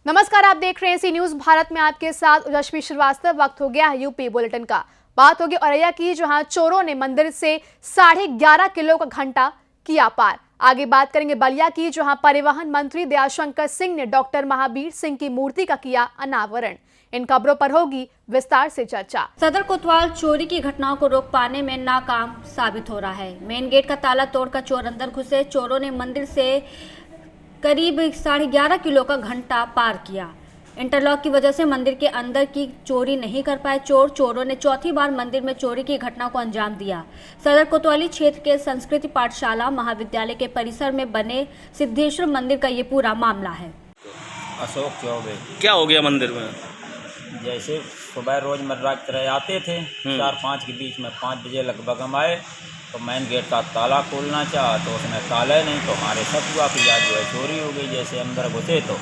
नमस्कार, आप देख रहे हैं सी न्यूज भारत में आपके साथ उजस्वी श्रीवास्तव। वक्त हो गया है यूपी बुलेटिन का। बात होगी औरैया की, जहां चोरों ने मंदिर से 11.5 किलो का घंटा किया पार। आगे बात करेंगे बलिया की, जहां परिवहन मंत्री दयाशंकर सिंह ने डॉक्टर महावीर सिंह की मूर्ति का किया अनावरण। इन खबरों पर होगी विस्तार से चर्चा। सदर कोतवाल चोरी की घटनाओं को रोक पाने में नाकाम साबित हो रहा है। मेन गेट का ताला तोड़कर चोर अंदर घुसे। चोरों ने मंदिर से करीब 11.5 किलो का घंटा पार किया। इंटरलॉक की वजह से मंदिर के अंदर की चोरी नहीं कर पाए चोरों ने चौथी बार मंदिर में चोरी की घटना को अंजाम दिया। सदर कोतवाली क्षेत्र के संस्कृति पाठशाला महाविद्यालय के परिसर में बने सिद्धेश्वर मंदिर का ये पूरा मामला है। अशोक चौबे। क्या हो गया मंदिर में? जैसे सुबह रोजमर्रा की तरह आते थे 4-5 के बीच में, 5 बजे लगभग हम आए तो मेन गेट का ताला खोलना चाहा तो उसमें ताला नहीं, तो हमारे शक हुआ कि यार जो है चोरी हो गई। जैसे अंदर घुसे तो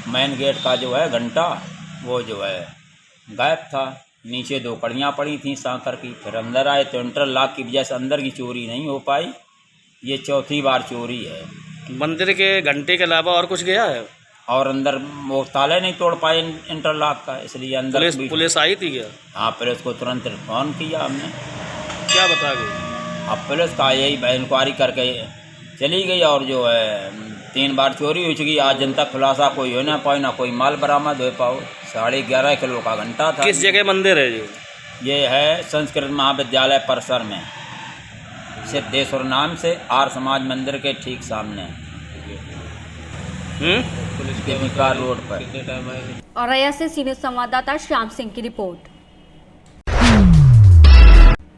मेन गेट का जो है घंटा वो जो है गायब था। नीचे 2 कड़ियाँ पड़ी थी सांकर की। फिर अंदर आए तो इंटरलॉक की वजह से अंदर की चोरी नहीं हो पाई। ये चौथी बार चोरी है। मंदिर के घंटे के अलावा और कुछ गया है? और अंदर वो ताले नहीं तोड़ पाए इंटरलॉक का, इसलिए अंदर पुलिस आई थी क्या? हाँ, पुलिस को तुरंत फोन किया हमने। क्या बता गई? अब पुलिस का यही इंक्वायरी करके चली गई और जो है 3 बार चोरी हो चुकी। आज जन तक खुलासा कोई हो ना पाए, ना कोई माल बरामद हो पाओ। 11.5 किलो का घंटा था। किस जगह मंदिर है ये है संस्कृत महाविद्यालय परिसर में, सिद्धेश्वर नाम से आर्य समाज मंदिर के ठीक सामने पुलिस के विकार रोड पर। औरैया से सीनियर संवाददाता श्याम सिंह की रिपोर्ट।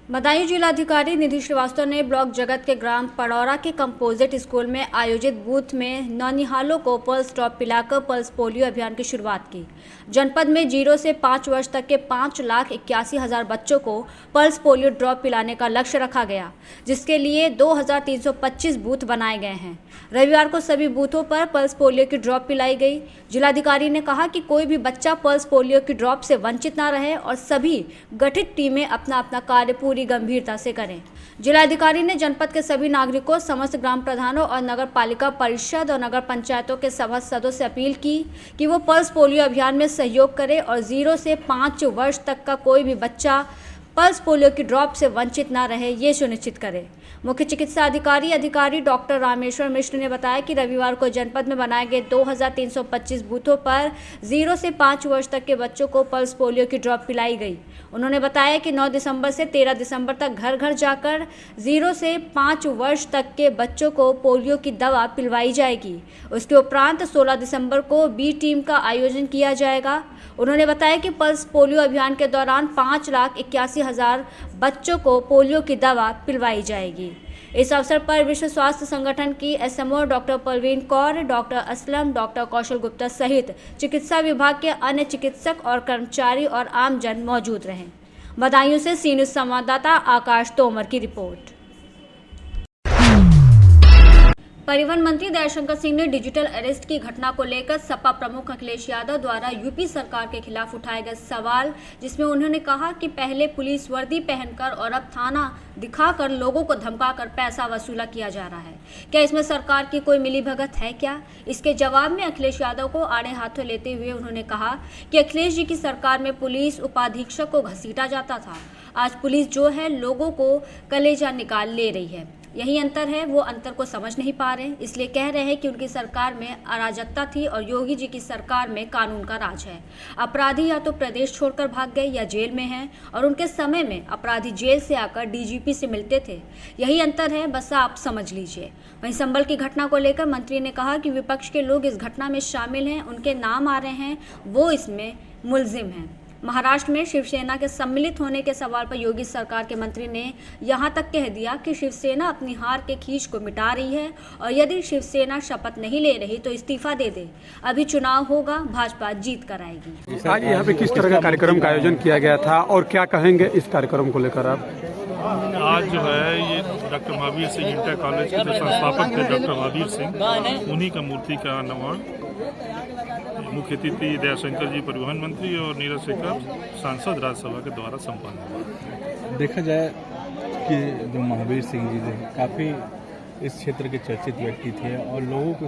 बदायूं जिलाधिकारी निधि श्रीवास्तव ने ब्लॉक जगत के ग्राम पड़ौरा के कंपोजिट स्कूल में आयोजित बूथ में नौनिहालों को पल्स ड्रॉप पिलाकर पल्स पोलियो अभियान की शुरुआत की। जनपद में 0 से 5 वर्ष तक के 5,81,000 बच्चों को पल्स पोलियो ड्रॉप पिलाने का लक्ष्य रखा गया, जिसके लिए 2,325 बूथ बनाए गए हैं। रविवार को सभी बूथों पर पल्स पोलियो की ड्रॉप पिलाई गई। जिलाधिकारी ने कहा कि कोई भी बच्चा पल्स पोलियो की ड्रॉप से वंचित न रहे और सभी गठित टीमें अपना अपना कार्य पूरी गंभीरता से करें। जिलाधिकारी ने जनपद के सभी नागरिकों, समस्त ग्राम प्रधानों और नगर पालिका परिषद और नगर पंचायतों के सभासदों से अपील की कि वो पल्स पोलियो अभियान में सहयोग करें और 0 से 5 वर्ष तक का कोई भी बच्चा पल्स पोलियो की ड्रॉप से वंचित न रहे, ये सुनिश्चित करें। मुख्य चिकित्सा अधिकारी डॉक्टर रामेश्वर मिश्र ने बताया कि रविवार को जनपद में बनाए गए 2,325 बूथों पर 0 से 5 वर्ष तक के बच्चों को पल्स पोलियो की ड्रॉप पिलाई गई। उन्होंने बताया कि 9 दिसंबर से 13 दिसंबर तक घर घर जाकर 0 से 5 वर्ष तक के बच्चों को पोलियो की दवा पिलवाई जाएगी। उसके उपरांत 16 दिसंबर को बी टीम का आयोजन किया जाएगा। उन्होंने बताया कि पल्स पोलियो अभियान के दौरान 5,81,000 बच्चों को पोलियो की दवा पिलवाई जाएगी। इस अवसर पर विश्व स्वास्थ्य संगठन की SMO doctor Parveen Kaur, doctor Aslam, doctor Kaushal Gupta सहित चिकित्सा विभाग के अन्य चिकित्सक और कर्मचारी और आमजन मौजूद रहे। बदायूं से सी न्यूज संवाददाता आकाश तोमर की रिपोर्ट। परिवहन मंत्री दयाशंकर सिंह ने डिजिटल अरेस्ट की घटना को लेकर सपा प्रमुख अखिलेश यादव द्वारा यूपी सरकार के खिलाफ उठाए गए सवाल, जिसमें उन्होंने कहा कि पहले पुलिस वर्दी पहनकर और अब थाना दिखाकर लोगों को धमकाकर पैसा वसूला किया जा रहा है। क्या इसमें सरकार की कोई मिलीभगत है क्या? इसके जवाब में अखिलेश यादव को आड़े हाथों लेते हुए उन्होंने कहा कि अखिलेश जी की सरकार में पुलिस उपाधीक्षक को घसीटा जाता था, आज पुलिस जो है लोगों को कलेजा निकाल ले रही है। यही अंतर है, वो अंतर को समझ नहीं पा रहे, इसलिए कह रहे हैं कि उनकी सरकार में अराजकता थी और योगी जी की सरकार में कानून का राज है। अपराधी या तो प्रदेश छोड़कर भाग गए या जेल में हैं और उनके समय में अपराधी जेल से आकर डीजीपी से मिलते थे। यही अंतर है, बस आप समझ लीजिए। वहीं संभल की घटना को लेकर मंत्री ने कहा कि विपक्ष के लोग इस घटना में शामिल हैं, उनके नाम आ रहे हैं, वो इसमें मुलजिम हैं। महाराष्ट्र में शिवसेना के सम्मिलित होने के सवाल पर योगी सरकार के मंत्री ने यहां तक कह दिया कि शिवसेना अपनी हार के खींच को मिटा रही है और यदि शिवसेना शपथ नहीं ले रही तो इस्तीफा दे दे। अभी चुनाव होगा, भाजपा जीत कर आएगी। आज यहाँ पे किस तरह का कार्यक्रम का आयोजन किया गया था और क्या कहेंगे इस कार्यक्रम को लेकर आप? आज जो है ये doctor Mahavir Singh inter college के जो संस्थापक थे डॉक्टर महावीर सिंह, उन्हीं का मूर्ति का अनावरण मुख्य अतिथि दयाशंकर जी परिवहन मंत्री और नीरज शेखर सांसद राज्यसभा के द्वारा संपन्न हुआ। देखा जाए कि जो महावीर सिंह जी थे काफ़ी इस क्षेत्र के चर्चित व्यक्ति थे और लोगों को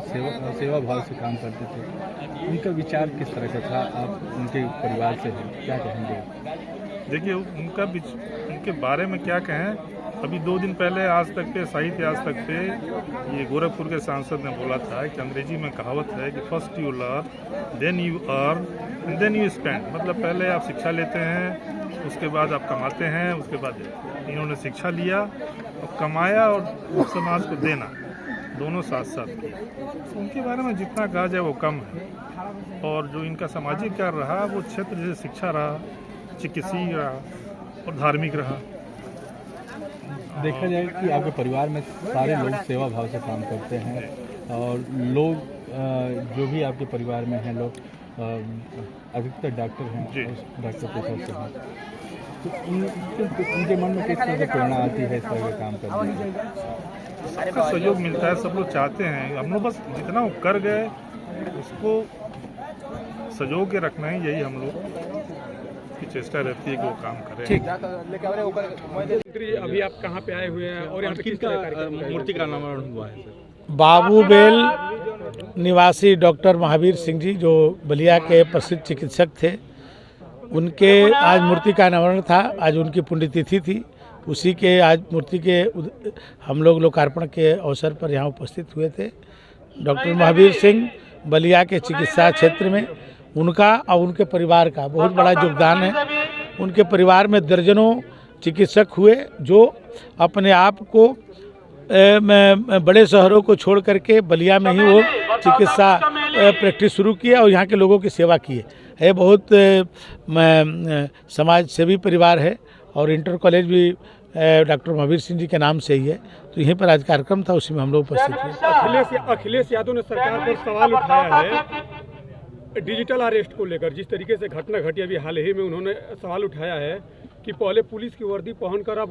सेवा भाव से काम करते थे। उनका विचार किस तरह का था? आप उनके परिवार से हैं, क्या कहेंगे? देखिए उनके बारे में क्या कहें। अभी 2 दिन पहले आज तक पे साहित्य आज तक पे ये गोरखपुर के सांसद ने बोला था कि अंग्रेजी में कहावत है कि first you learn then you earn then you spend. मतलब पहले आप शिक्षा लेते हैं, उसके बाद आप कमाते हैं, उसके बाद इन्होंने शिक्षा लिया और कमाया और समाज को देना, दोनों साथ साथ किए। उनके बारे में जितना कहा जाए वो कम है। और जो इनका सामाजिक कार्य रहा वो क्षेत्र जैसे शिक्षा रहा, चिकित्सीय रहा और धार्मिक रहा। देखा जाए कि आपके परिवार में सारे लोग सेवा भाव से काम करते हैं और लोग जो भी आपके परिवार में हैं लोग अधिकतर डॉक्टर हैं, डॉक्टर पेशा से हैं, तो उनके मन में किस तरह से प्रेरणा आती है इस तरह का काम करने में? सबका सहयोग मिलता है, सब लोग चाहते हैं। हम लोग बस जितना वो कर गए उसको सजो के रखना है, यही हम लोग की चेष्टा रहती है कि वो काम करें। अभी आप कहाँ पे आए हुए हैं और यहाँ पे किस तरह का मूर्ति का नामकरण हुआ है? बाबूबेल निवासी डॉक्टर महावीर सिंह जी जो बलिया के प्रसिद्ध चिकित्सक थे, उनके आज मूर्ति का अनावरण था। आज उनकी पुण्यतिथि थी, उसी के आज मूर्ति के हम लोग लोकार्पण के अवसर पर यहाँ उपस्थित हुए थे। डॉक्टर महावीर सिंह बलिया के चिकित्सा क्षेत्र में उनका और उनके परिवार का बहुत बड़ा योगदान है। उनके परिवार में दर्जनों चिकित्सक हुए जो अपने आप को बड़े शहरों को छोड़ करके बलिया में ही वो चिकित्सा प्रैक्टिस शुरू किया और यहाँ के लोगों की सेवा की है। बहुत समाज सेवी परिवार है और इंटर कॉलेज भी डॉक्टर महावीर सिंह जी के नाम से ही है। तो यहीं पर आज कार्यक्रम था, उसी में हम लोग उपस्थित थे। अखिलेश यादव ने सरकार पर सवाल उठाया है डिजिटल अरेस्ट को लेकर। जिस तरीके से घटना घटी अभी हाल ही में, उन्होंने सवाल उठाया है कि पहले पुलिस की वर्दी पहनकर अब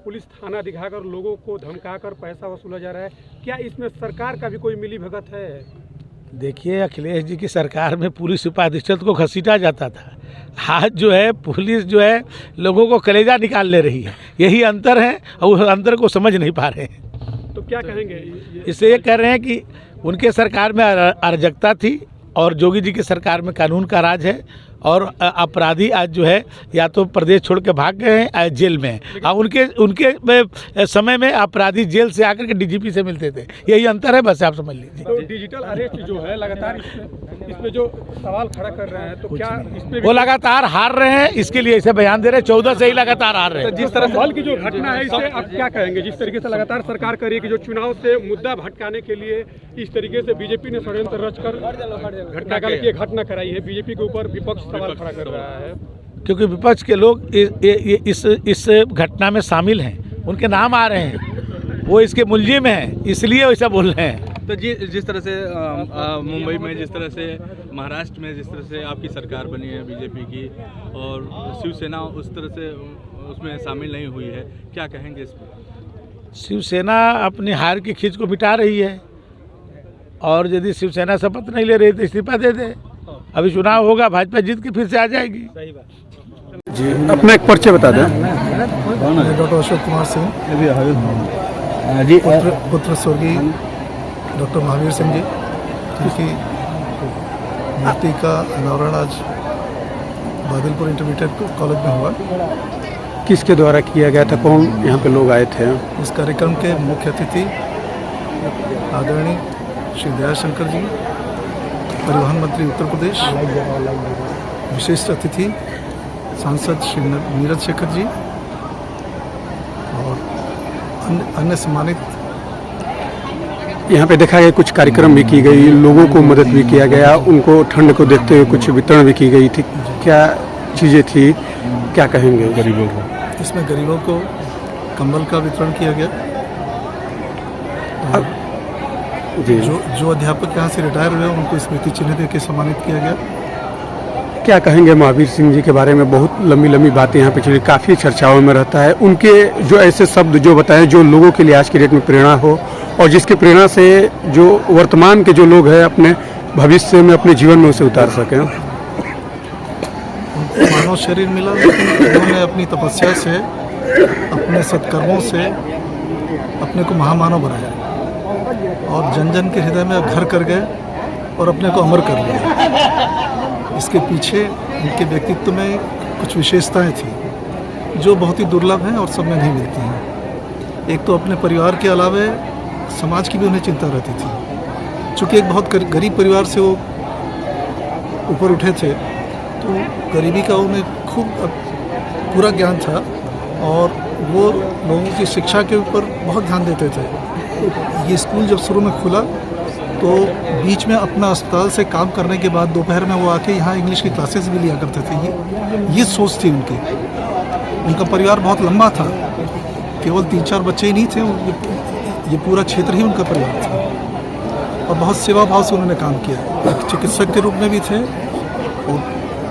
पुलिस थाना दिखाकर लोगों को धमकाकर पैसा वसूला जा रहा है। क्या इसमें सरकार का भी कोई मिली भगत है? देखिए, अखिलेश जी की सरकार में पुलिस उपाधीक्षक को घसीटा जाता था, आज जो है पुलिस जो है लोगों को कलेजा निकाल ले रही है। यही अंतर है और उस अंतर को समझ नहीं पा रहे हैं। तो क्या कहेंगे? इससे ये कह रहे हैं कि उनके सरकार में अराजकता थी और योगी जी की सरकार में कानून का राज है और अपराधी आज जो है या तो प्रदेश छोड़ के भाग गए हैं जेल में हैं। उनके समय में अपराधी जेल से आकर के डीजीपी से मिलते थे, यही अंतर है, बस आप समझ लीजिए। तो डिजिटल अरेस्ट जो है लगातार इसमें जो सवाल खड़ा कर रहे हैं, तो क्या इसमें वो लगातार हार रहे हैं, इसके लिए ऐसे बयान दे रहे हैं। 14 से ही लगातार हार रहे हैं। जिस तरह से की जो घटना है, इससे आप क्या कहेंगे? जिस तरीके से लगातार सरकार कर रही है कि जो चुनाव से मुद्दा भटकाने के लिए इस तरीके से बीजेपी ने षड्यंत्र रचकर ये घटना कराई है, बीजेपी के ऊपर विपक्ष सवाल खड़ा कर रहा है। क्योंकि विपक्ष के लोग इस घटना में शामिल हैं, उनके नाम आ रहे हैं, वो इसके मुलजिम हैं, इसलिए वैसा बोल रहे हैं। तो जिस तरह से मुंबई में, जिस तरह से महाराष्ट्र में, जिस तरह से आपकी सरकार बनी है बीजेपी की और शिवसेना उस तरह से उसमें शामिल नहीं हुई है, क्या कहेंगे इस पर? शिवसेना अपनी हार की खींच को मिटा रही है और यदि शिवसेना शपथ नहीं ले रही तो इस्तीफा दे दे। अभी चुनाव होगा, भाजपा जीत के फिर से आ जाएगी। सही बात जी। अपना एक परिचय बता दें। डॉक्टर अशोक कुमार सिंह जी, पुत्र स्वर्गीय डॉक्टर महावीर सिंह जी, जिनकी मूर्ति का अनावरण आज बादलपुर इंटरमीडिएट कॉलेज में हुआ। किसके द्वारा किया गया था? कौन यहाँ पे लोग आए थे? इस कार्यक्रम के मुख्य अतिथि आदरणीय श्री दयाशंकर जी, परिवहन मंत्री उत्तर प्रदेश, विशिष्ट अतिथि सांसद श्री नीरज शेखर जी और अन्य सम्मानित। यहाँ पे देखा गया कुछ कार्यक्रम भी की गई, लोगों को मदद भी किया गया, उनको ठंड को देखते हुए कुछ वितरण भी की गई थी। क्या चीज़ें थी, क्या कहेंगे गरीबों को? इसमें गरीबों को कंबल का वितरण किया गया। जी। जो अध्यापक यहाँ से रिटायर हुए उनको स्मृति चिन्ह देकर सम्मानित किया गया। क्या कहेंगे महावीर सिंह जी के बारे में? बहुत लंबी लंबी बातें यहाँ पे चली, काफ़ी चर्चाओं में रहता है। उनके जो ऐसे शब्द जो बताएं जो लोगों के लिए आज की डेट में प्रेरणा हो और जिसकी प्रेरणा से जो वर्तमान के जो लोग हैं अपने भविष्य में अपने जीवन में उसे उतार सकें। मानव शरीर मिला, लेकिन उन्होंने अपनी तपस्या से अपने सत्कर्मों से अपने को महामानव बनाया और जन जन के हृदय में घर कर गए और अपने को अमर कर लिया। इसके पीछे उनके व्यक्तित्व में कुछ विशेषताएं थी जो बहुत ही दुर्लभ हैं और सब में नहीं मिलती हैं। एक तो अपने परिवार के अलावा समाज की भी उन्हें चिंता रहती थी। चूँकि एक बहुत गरीब परिवार से वो ऊपर उठे थे तो गरीबी का उन्हें खूब पूरा ज्ञान था और वो लोगों की शिक्षा के ऊपर बहुत ध्यान देते थे। ये स्कूल जब शुरू में खुला तो बीच में अपना अस्पताल से काम करने के बाद दोपहर में वो आके यहाँ इंग्लिश की क्लासेस भी लिया करते थे। ये सोच थी उनकी। उनका परिवार बहुत लंबा था, केवल 3-4 बच्चे ही नहीं थे, ये पूरा क्षेत्र ही उनका परिवार था और बहुत सेवा भाव से उन्होंने काम किया। एक चिकित्सक के रूप में भी थे और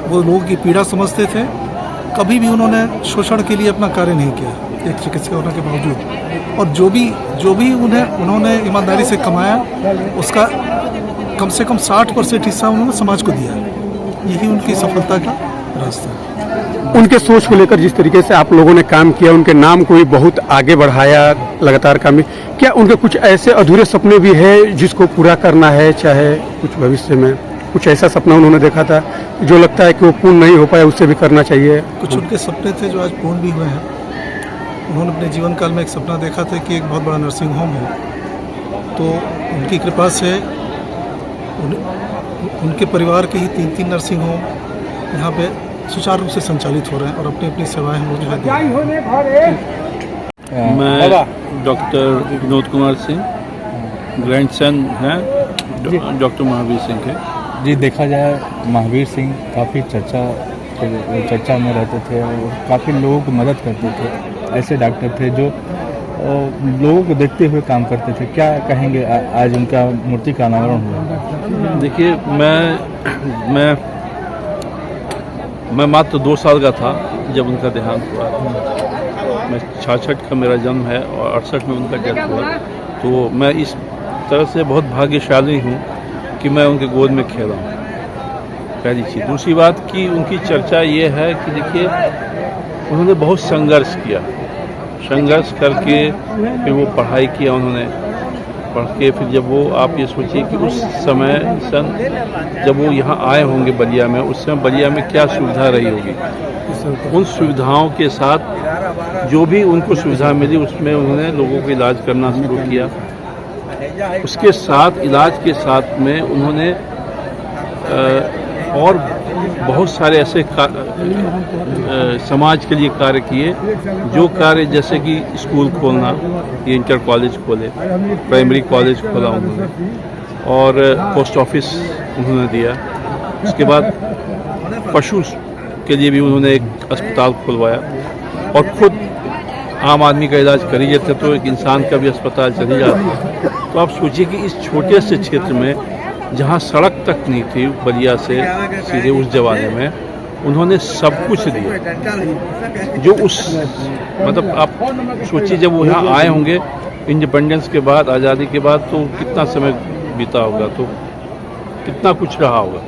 वो लोगों की पीड़ा समझते थे। कभी भी उन्होंने शोषण के लिए अपना कार्य नहीं किया, एक चिकित्सक होने के बावजूद। और जो भी उन्होंने ईमानदारी से कमाया उसका कम से कम 60% हिस्सा उन्होंने समाज को दिया। यही उनकी सफलता का रास्ता है। उनके सोच को लेकर जिस तरीके से आप लोगों ने काम किया, उनके नाम को भी बहुत आगे बढ़ाया लगातार काम। क्या उनके कुछ ऐसे अधूरे सपने भी हैं जिसको पूरा करना है, चाहे कुछ भविष्य में कुछ ऐसा सपना उन्होंने देखा था जो लगता है कि वो पूर्ण नहीं हो पाया, उससे भी करना चाहिए? कुछ उनके सपने थे जो आज पूर्ण भी हुए हैं। उन्होंने अपने जीवन काल में एक सपना देखा था कि एक बहुत बड़ा नर्सिंग होम हो, तो उनकी कृपा से उनके परिवार के ही 3 नर्सिंग होम यहाँ पे सुचारू रूप से संचालित हो रहे हैं और अपनी अपनी सेवाएं वो जो है दे रहे हैं। मैं डॉक्टर विनोद कुमार सिंह, ग्रैंडसन हैं डॉक्टर महावीर सिंह के। जी, देखा जाए महावीर सिंह काफ़ी चर्चा में रहते थे और काफ़ी लोगों की मदद करते थे। ऐसे डॉक्टर थे जो लोगों को देखते हुए काम करते थे। क्या कहेंगे आज उनका मूर्ति का अनावरण हुआ? देखिए, मैं मात्र 2 साल का था जब उनका देहांत हुआ। मैं 66 का मेरा जन्म है और 68 में उनका डेथ हुआ। तो मैं इस तरह से बहुत भाग्यशाली हूँ कि मैं उनके गोद में खेला हूँ, पहली चीज़। दूसरी बात कि उनकी चर्चा ये है कि देखिए उन्होंने बहुत संघर्ष किया, संघर्ष करके फिर वो पढ़ाई किया उन्होंने, पढ़ के फिर जब वो, आप ये सोचिए कि उस समय जब वो यहाँ आए होंगे बलिया में, उस समय बलिया में क्या सुविधा रही होगी। उन सुविधाओं के साथ जो भी उनको सुविधा मिली उसमें उन्होंने लोगों का इलाज करना शुरू किया। उसके साथ इलाज के साथ में उन्होंने और बहुत सारे ऐसे समाज के लिए कार्य किए, जो कार्य जैसे कि स्कूल खोलना, ये इंटर कॉलेज खोले, प्राइमरी कॉलेज खोला उन्होंने, और पोस्ट ऑफिस उन्होंने दिया। उसके बाद पशु के लिए भी उन्होंने एक अस्पताल खुलवाया और खुद आम आदमी का इलाज कर ही लेते तो एक इंसान का भी अस्पताल चली जाती। तो आप सोचिए कि इस छोटे से क्षेत्र में जहाँ सड़क तक नहीं थी बलिया से सीधे, उस जमाने में उन्होंने सब कुछ दिया। जो उस मतलब आप सोचिए जब वो यहाँ आए होंगे इंडिपेंडेंस के बाद, आज़ादी के बाद, तो कितना समय बीता होगा, तो कितना कुछ रहा होगा।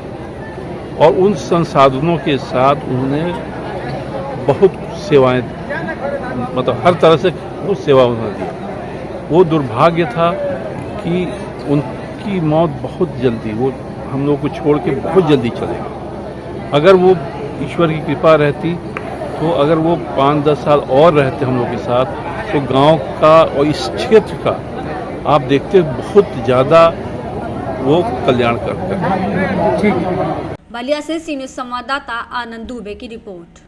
और उन संसाधनों के साथ उन्होंने बहुत सेवाएं, मतलब हर तरह से वो सेवा उन्होंने दी। वो दुर्भाग्य था कि उनकी मौत बहुत जल्दी, वो हम लोग को छोड़ के बहुत जल्दी चले गए। अगर वो ईश्वर की कृपा रहती तो अगर वो 5-10 साल और रहते हम लोग के साथ, तो गांव का और इस क्षेत्र का आप देखते बहुत ज़्यादा वो कल्याण करते। बलिया से सी न्यूज़ संवाददाता आनंद दुबे की रिपोर्ट।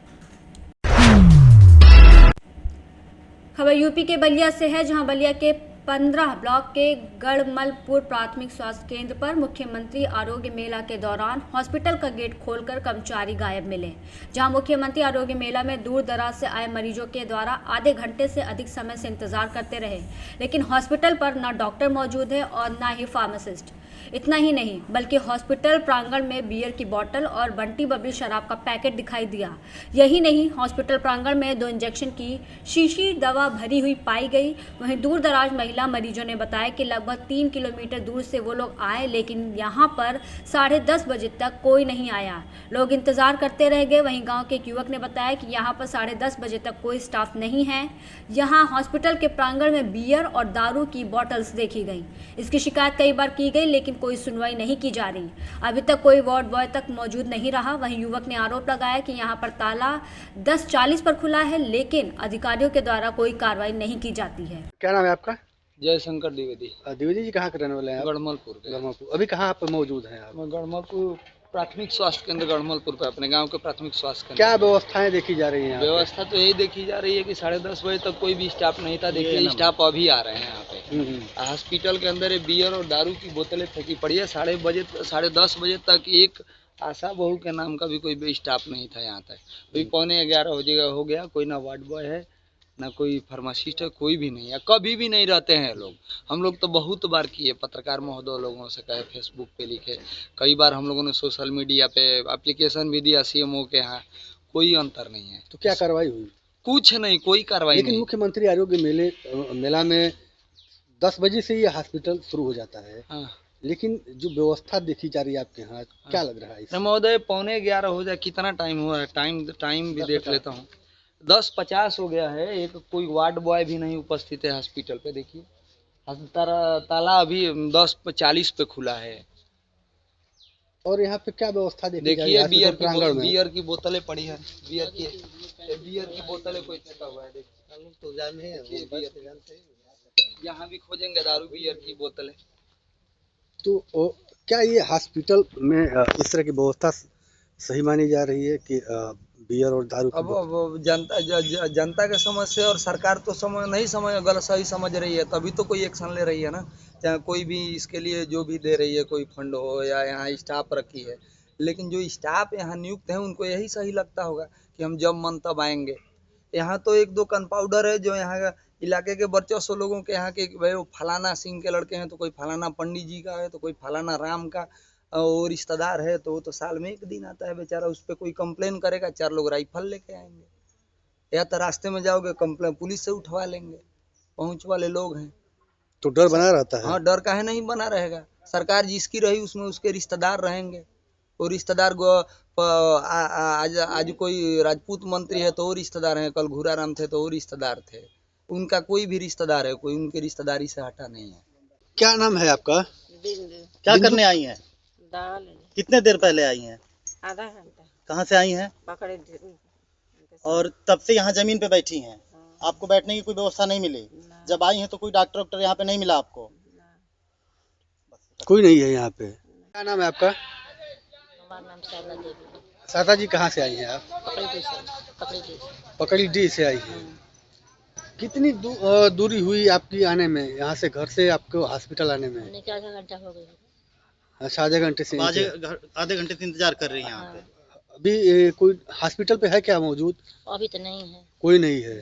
खबर यूपी के बलिया से है, जहां बलिया के 15 ब्लॉक के गढ़मलपुर प्राथमिक स्वास्थ्य केंद्र पर मुख्यमंत्री आरोग्य मेला के दौरान हॉस्पिटल का गेट खोलकर कर्मचारी गायब मिले। जहां मुख्यमंत्री आरोग्य मेला में दूर दराज से आए मरीजों के द्वारा आधे घंटे से अधिक समय से इंतजार करते रहे, लेकिन हॉस्पिटल पर न डॉक्टर मौजूद है और न ही फार्मासिस्ट। इतना ही नहीं बल्कि हॉस्पिटल प्रांगण में बियर की बोतल और बंटी बबली शराब का पैकेट दिखाई दिया। यही नहीं, हॉस्पिटल प्रांगण में 2 इंजेक्शन की शीशी दवा भरी हुई पाई गई। वहीं दूर दराज महिला मरीजों ने बताया कि लगभग 3 किलोमीटर दूर से वो लोग आए, लेकिन यहाँ पर 10:30 बजे तक कोई नहीं आया। लोग इंतजार करते रह गए। वहीं गांव के एक युवक ने बताया कि यहाँ पर 10:30 बजे तक कोई स्टाफ नहीं है। यहाँ हॉस्पिटल के प्रांगण में बियर और दारू की बोतल्स देखी गई। इसकी शिकायत कई बार की गई, लेकिन कोई सुनवाई नहीं की जा रही। अभी तक कोई वार्ड बॉय तक मौजूद नहीं रहा। वहीं युवक ने आरोप लगाया कि यहाँ पर ताला 10:40 पर खुला है, लेकिन अधिकारियों के द्वारा कोई कार्रवाई नहीं की जाती है। क्या नाम है आपका? जयशंकर द्विवेदी। द्विवेदी जी कहाँ के रहने वाले हैं आप? गढ़मलपुर के। गढ़मलपुर। अभी कहाँ पर मौजूद हैं आप? मैं गढ़मलपुर प्राथमिक स्वास्थ्य केंद्र गढ़मलपुर पे, अपने गांव के प्राथमिक स्वास्थ्य केंद्र। क्या व्यवस्थाएं देखी जा रही हैं? व्यवस्था तो यही देखी जा रही है कि 10:30 बजे तक कोई भी स्टाफ नहीं था। देखिए स्टाफ अभी आ रहे हैं यहाँ पे। हॉस्पिटल के अंदर बियर और दारू की बोतलें फेंकी पड़ी है। 10:30 बजे तक एक आशा बहू के नाम का भी कोई स्टाफ नहीं था यहाँ तक। अभी 11:15 हो गया, कोई ना वार्ड बॉय है ना कोई फार्मासिस्ट है, कोई भी नहीं है। कभी भी नहीं रहते हैं लोग। हम लोग तो बहुत बार किए, पत्रकार महोदय लोगों से कहे, फेसबुक पे लिखे, कई बार हम लोगों ने सोशल मीडिया पे एप्लीकेशन भी दिया सीएमओ के यहाँ, कोई अंतर नहीं है। तो क्या कार्रवाई हुई? कुछ नहीं, कोई कार्रवाई नहीं। लेकिन मुख्यमंत्री आरोग्य मेला में 10 बजे से ये हॉस्पिटल शुरू हो जाता है। हाँ। लेकिन जो व्यवस्था देखी जा रही है आपके यहाँ, क्या लग रहा है? महोदय 11:15 हो जाए, कितना टाइम हुआ है? टाइम भी देख लेता हूँ। 10:50 हो गया है। एक कोई वार्ड बॉय भी नहीं उपस्थित है हॉस्पिटल पे। देखिए ताला अभी 10:40 पे खुला है। और यहाँ पे क्या व्यवस्था देखिए? बियर की बोतलें पड़ी है। बियर की बोतलें कोई फेंका हुआ है। देखिए यहाँ भी खोजेंगे दारू बियर की बोतलें। तो क्या ये हॉस्पिटल में इस तरह की व्यवस्था सही मानी जा रही है कि बियर और दारू? अब जनता के समझ से और सरकार तो सही समझ रही है, तभी तो कोई एक्शन ले रही है ना। चाहे कोई भी इसके लिए जो भी दे रही है, कोई फंड हो या यहाँ स्टाफ रखी है, लेकिन जो स्टाफ यहाँ नियुक्त है उनको यही सही लगता होगा कि हम जब मन तब आएंगे। यहाँ तो 1-2 कंपाउंडर है जो यहाँ इलाके के वर्चस्व लोगों के यहाँ के, भाई वो फलाना सिंह के लड़के हैं, तो कोई फलाना पंडित जी का है, तो कोई फलाना राम का और रिश्तेदार है, तो वो तो साल में 1 दिन आता है बेचारा। उस पर कोई कंप्लेन करेगा, 4 लोग राइफल लेके आएंगे, या तो रास्ते में जाओगे कंप्लेन पुलिस से उठवा लेंगे। पहुंच वाले लोग हैं तो डर बना रहता है। हाँ, डर काहे नहीं बना रहेगा। सरकार जिसकी रही उसमें उसके रिश्तेदार रहेंगे। वो रिश्तेदार आज कोई राजपूत मंत्री है तो वो रिश्तेदार है, कल घूराराम थे तो वो रिश्तेदार थे। उनका कोई भी रिश्तेदार है, कोई उनके रिश्तेदारी से हटा नहीं है। क्या नाम है आपका? क्या करने आई हैं? दाल। कितने देर पहले आई हैं? आधा घंटा। कहाँ से आई हैं? पकड़े। और तब से यहाँ जमीन पे बैठी हैं? आपको बैठने की कोई व्यवस्था नहीं मिली? जब आई हैं तो कोई डॉक्टर यहाँ पे नहीं मिला आपको? कोई नहीं है यहाँ पे। क्या नाम है आपका? हमारा नाम शारदा देवी। शारदा जी कहाँ से आई हैं आप? पकड़ी डी से आई हैं। कितनी दूरी हुई आपकी आने में, यहाँ से घर से आपको हॉस्पिटल आने में? आधा घंटा हो गया। अच्छा, आधे घंटे से? आधे घंटे से इंतजार कर रही हैं यहाँ पे। अभी कोई हॉस्पिटल पे है क्या मौजूद? अभी तो नहीं है। कोई नहीं है।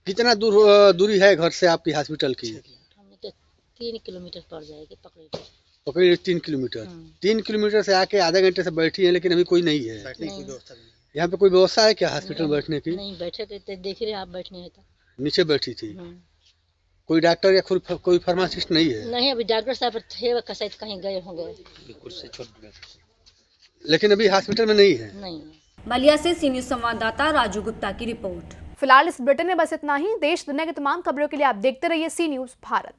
कितना दूरी है घर से आपकी हॉस्पिटल की? हमें तो 3 किलोमीटर पड़ जाएगी पकड़ी 3 किलोमीटर। 3 किलोमीटर से आके आधे घंटे से बैठी है, लेकिन अभी कोई नहीं है। बैठने की व्यवस्था नहीं। यहाँ पे कोई व्यवस्था है क्या हॉस्पिटल बैठने की? नहीं, बैठे थे, देख रहे आप बैठने है तो नीचे बैठी थी। कोई डॉक्टर या कोई फार्मासिस्ट नहीं है? नहीं, अभी डॉक्टर साहब थे शायद कहीं गए होंगे, लेकिन अभी हॉस्पिटल में नहीं है। नहीं। बलिया से सी न्यूज़ संवाददाता राजू गुप्ता की रिपोर्ट। फिलहाल इस बुलेटिन में बस इतना ही। देश दुनिया की तमाम खबरों के लिए आप देखते रहिए सी न्यूज़ भारत।